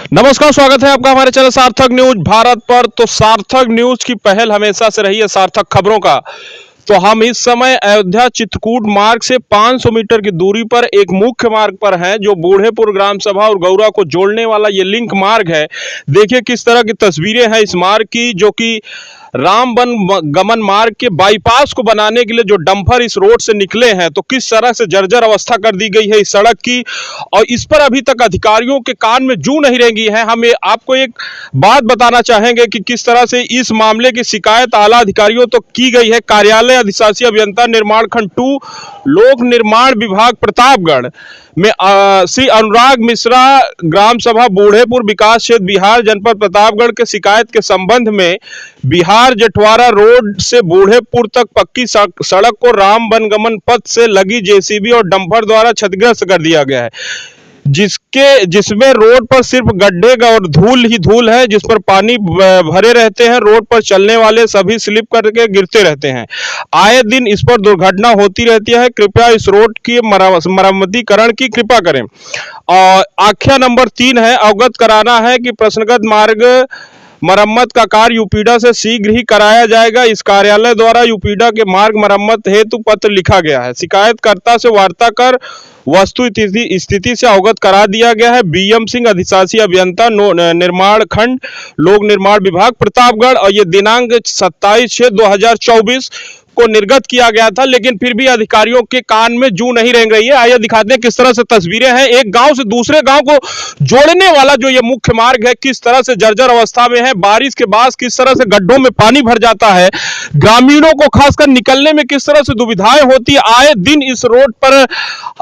नमस्कार, स्वागत है आपका हमारे चैनल सार्थक न्यूज भारत पर। तो सार्थक न्यूज की पहल हमेशा से रही है सार्थक खबरों का। तो हम इस समय अयोध्या चित्रकूट मार्ग से 500 मीटर की दूरी पर एक मुख्य मार्ग पर हैं, जो बूढ़ेपुर ग्राम सभा और गौरा को जोड़ने वाला ये लिंक मार्ग है। देखिए किस तरह की तस्वीरें हैं इस मार्ग की, जो कि रामबन गमन मार्ग के बाईपास को बनाने के लिए जो डंपर इस रोड से निकले हैं, तो किस तरह से जर्जर अवस्था कर दी गई है इस सड़क की, और इस पर अभी तक अधिकारियों के कान में जू नहीं रेंगी है। हम आपको एक बात बताना चाहेंगे कि किस तरह से इस मामले की शिकायत आला अधिकारियों तो की गई है। कार्यालय अधिशासी अभियंता निर्माण खंड 2 लोक निर्माण विभाग प्रतापगढ़ में श्री अनुराग मिश्रा ग्राम सभा बूढ़ेपुर विकास क्षेत्र बिहार जनपद प्रतापगढ़ के शिकायत के संबंध में बिहार जटवारा रोड से बूढ़ेपुर तक पक्की सड़क को राम वनगमन पथ से लगी जेसीबी और डंपर द्वारा क्षतिग्रस्त कर दिया गया है, जिसमें रोड पर सिर्फ गड्ढे और धूल ही धूल है, जिस पर पानी भरे रहते हैं। रोड पर चलने वाले सभी स्लिप करके गिरते रहते हैं। आए दिन इस पर दुर्घटना होती रहती है। कृपया इस रोड की मरम्मतीकरण की कृपा करें। और आख्या नंबर 3 है, अवगत कराना है कि प्रश्नगत मार्ग मरम्मत का कार्य यूपीडा से शीघ्र ही कराया जाएगा। इस कार्यालय द्वारा यूपीडा के मार्ग मरम्मत हेतु पत्र लिखा गया है। शिकायतकर्ता से वार्ता कर वस्तु स्थिति से अवगत करा दिया गया है। बीएम सिंह अधिशासी अभियंता निर्माण खंड लोक निर्माण विभाग प्रतापगढ़। और ये दिनांक 27/6/2024 को निर्गत किया गया था, लेकिन फिर भी अधिकारियों के कान में जू नहीं रेंग रही है। आइए दिखाते हैं किस तरह से तस्वीरें हैं। एक गांव से दूसरे गांव को जोड़ने वाला जो ये मुख्य मार्ग है, किस तरह से जर्जर अवस्था में है। बारिश के बाद किस तरह से गड्ढों में पानी भर जाता है। ग्रामीणों को खासकर निकलने में किस तरह से दुविधाएं होती है। आए दिन इस रोड पर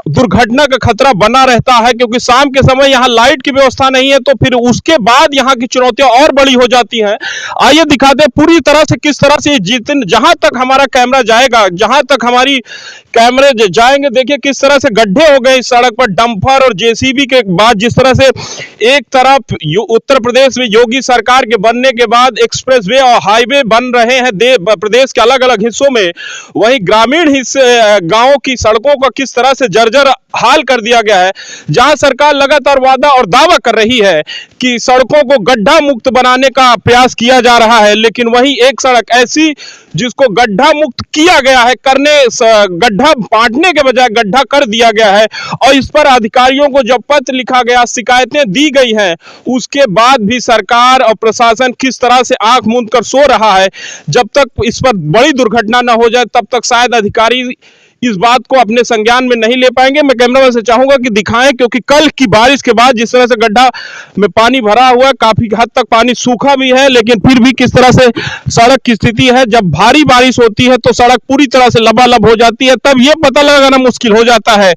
दुर्घटना का खतरा बना रहता है, क्योंकि शाम के समय यहाँ लाइट की व्यवस्था नहीं है, तो फिर उसके बाद यहाँ की चुनौतियां और बड़ी हो जाती हैं। आइए दिखाते हैं पूरी तरह से किस तरह से जहां तक हमारा कैमरा जाएगा, जहां तक हमारी कैमरे जाएंगे, देखिए किस तरह से गड्ढे हो गए इस सड़क पर। डंपर और जेसीबी के बाद जिस तरह से एक तरफ उत्तर प्रदेश में योगी सरकार के बनने के बाद एक्सप्रेसवे और हाईवे बन रहे हैं प्रदेश के अलग अलग हिस्सों में, वहीं ग्रामीण हिस्से गांवों की सड़कों का किस तरह से जर्जर हाल कर दिया गया है। जहां सरकार लगातार वादा और दावा कर रही है कि सड़कों को गड्ढा मुक्त बनाने का प्रयास किया जा रहा है, लेकिन वहीं एक सड़क ऐसी जिसको गड्ढा मुक्त किया गया है, गड्ढा बांटने के बजाय गड्ढा कर दिया गया है। और इस पर अधिकारियों को जब पत्र लिखा गया, शिकायतें दी गई हैं, उसके बाद भी सरकार और प्रशासन किस तरह से आंख मूंद कर सो रहा है। जब तक इस पर बड़ी दुर्घटना न हो जाए, तब तक शायद अधिकारी इस बात को अपने संज्ञान में नहीं ले पाएंगे। मैं कैमरामैन से चाहूंगा कि दिखाएं, क्योंकि कल की बारिश के बाद जिस तरह से गड्ढा में पानी भरा हुआ है, काफी हद तक पानी सूखा भी है, लेकिन फिर भी किस तरह से सड़क की स्थिति है। जब भारी बारिश होती है तो सड़क पूरी तरह से लबालब हो जाती है, तब यह पता लगाना मुश्किल हो जाता है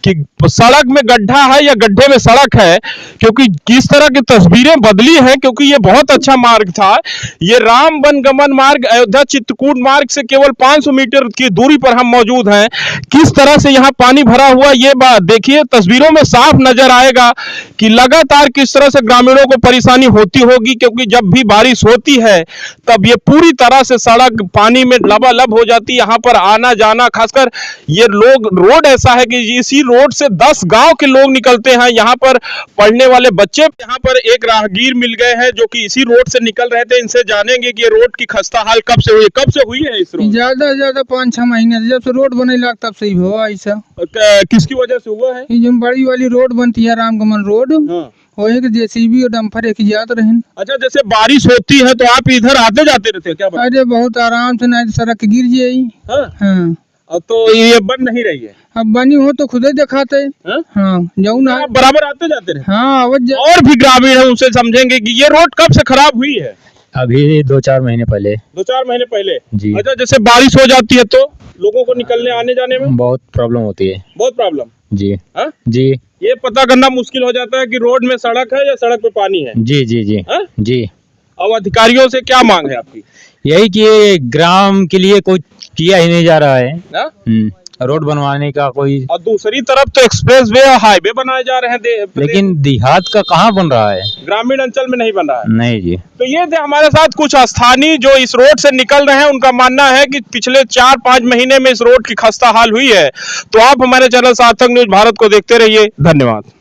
कि सड़क में गड्ढा है या गड्ढे में सड़क है, क्योंकि किस तरह की तस्वीरें बदली हैं। क्योंकि ये बहुत अच्छा मार्ग था। ये राम वनगमन मार्ग अयोध्या चित्रकूट मार्ग से केवल 500 मीटर की दूरी पर हम मौजूद हैं। किस तरह से यहाँ पानी भरा हुआ, ये बात देखिए तस्वीरों में साफ नजर आएगा कि लगातार किस तरह से ग्रामीणों को परेशानी होती होगी, क्योंकि जब भी बारिश होती है तब ये पूरी तरह से सड़क पानी में लबालब हो जाती है। यहाँ पर आना जाना, खासकर ये रोड ऐसा है कि इसी रोड से 10 गांव के लोग निकलते हैं। यहाँ पर पढ़ने वाले बच्चे, यहाँ पर एक राहगीर मिल गए हैं जो कि इसी रोड से निकल रहे थे। इनसे जानेंगे कि ये रोड की खस्ता हाल कब से हुई है इस रोड? ज्यादा 5-6 महीने जब से रोड बने लग तब से ही हुआ ऐसा। किसकी वजह से हुआ है? ये जो बड़ी वाली रोड बनती है रामगमन रोड, वही जेसीबी और डंपर एक जात रहे। अच्छा, जैसे बारिश होती है तो आप इधर आते जाते रहते हैं क्या? अरे बहुत आराम से, नहीं सड़क गिर जाये। तो ये बन नहीं रही है? अब बनी हो तो खुद ही दिखाते। जाऊँ ना, बराबर आते जाते रहे। और भी ग्रामीण है, उनसे समझेंगे कि ये रोड कब से खराब हुई है। अभी 2-4 महीने पहले। 2-4 महीने पहले जी। अच्छा, जैसे बारिश हो जाती है तो लोगों को निकलने आने जाने में बहुत प्रॉब्लम होती है। बहुत प्रॉब्लम जी। जी, ये पता करना मुश्किल हो जाता है कि रोड में सड़क है या सड़क पे पानी है। जी जी जी जी। अब अधिकारियों से क्या मांग है आपकी? यही कि ग्राम के लिए कुछ किया ही नहीं जा रहा है। रोड बनवाने का कोई, और दूसरी तरफ तो एक्सप्रेसवे और हाईवे बनाए जा रहे हैं, लेकिन देहात का कहाँ बन रहा है? ग्रामीण अंचल में नहीं बन रहा है। नहीं जी। तो ये थे हमारे साथ कुछ स्थानीय जो इस रोड से निकल रहे हैं। उनका मानना है कि पिछले 4-5 महीने में इस रोड की खस्ता हाल हुई है। तो आप हमारे चैनल सार्थक न्यूज भारत को देखते रहिए। धन्यवाद।